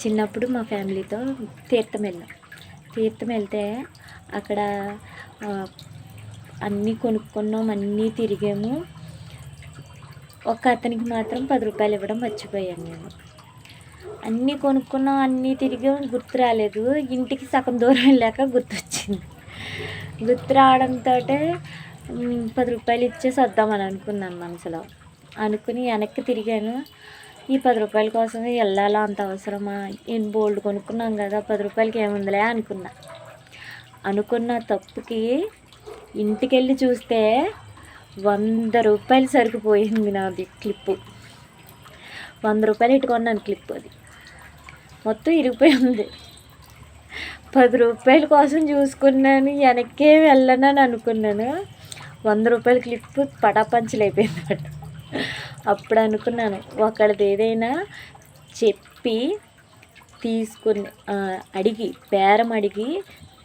చిన్నప్పుడు మా ఫ్యామిలీతో తీర్థం వెళ్తే అక్కడ అన్నీ కొనుక్కున్నాం, అన్నీ తిరిగాము. ఒక అతనికి మాత్రం 10 రూపాయలు ఇవ్వడం మర్చిపోయాను నేను. అన్నీ కొనుక్కున్నాం, అన్నీ తిరిగాం, గుర్తు రాలేదు. ఇంటికి సగం దూరం వెళ్ళాక గుర్తొచ్చింది. గుర్తు రావడంతో 10 రూపాయలు ఇచ్చేసి వద్దామని అనుకున్నాను మనసులో. అనుకుని వెనక్కి తిరిగాను. ఈ 10 రూపాయల కోసం వెళ్ళాలా, అంత అవసరమా, నేను బోల్డ్ కొనుక్కున్నాం కదా, 10 రూపాయలకి ఏముందిలే అనుకున్న తప్పుకి ఇంటికి వెళ్ళి చూస్తే 100 రూపాయలు సరిపోయింది నాది క్లిప్పు. 100 రూపాయలు ఇట్టుకున్నాను క్లిప్. అది మొత్తం ఇరిగిపోయి ఉంది. 10 రూపాయల కోసం చూసుకున్నాను, వెనక్కే వెళ్ళనని అనుకున్నాను. 100 రూపాయల క్లిప్ పటాపంచలు అయిపోయింది అన్నమాట. అప్పుడు అనుకున్నాను, ఒకళ్ళది ఏదైనా చెప్పి తీసుకుని బేరం అడిగి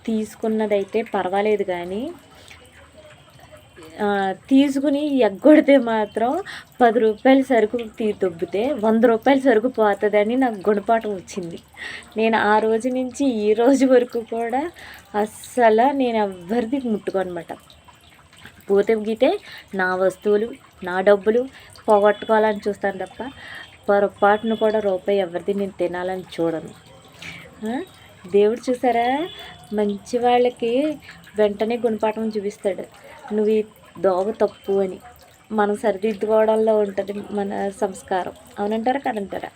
తీసుకున్నదైతే పర్వాలేదు, కానీ తీసుకుని ఎగ్గొడితే మాత్రం 10 రూపాయల సరుకు దొబ్బితే 100 రూపాయల సరుకు పోతుందని నాకు గుణపాఠం వచ్చింది. నేను ఆ రోజు నుంచి ఈ రోజు వరకు కూడా అస్సలు నేను ఎవ్వరిది ముట్టుకోనమాట. పోతే గీతే నా వస్తువులు, నా డబ్బులు పోగొట్టుకోవాలని చూస్తాను తప్ప పొరపాటును కూడా రూపాయి ఎవరిది నేను తినాలని చూడను. దేవుడు చూసారా, మంచి వాళ్ళకి వెంటనే గుణపాఠం చూపిస్తాడు. నువ్వు ఈ దోవ తప్పు అని మనం సరిదిద్దుకోవడంలో ఉంటుంది మన సంస్కారం. అవునంటారా కాదంటారా?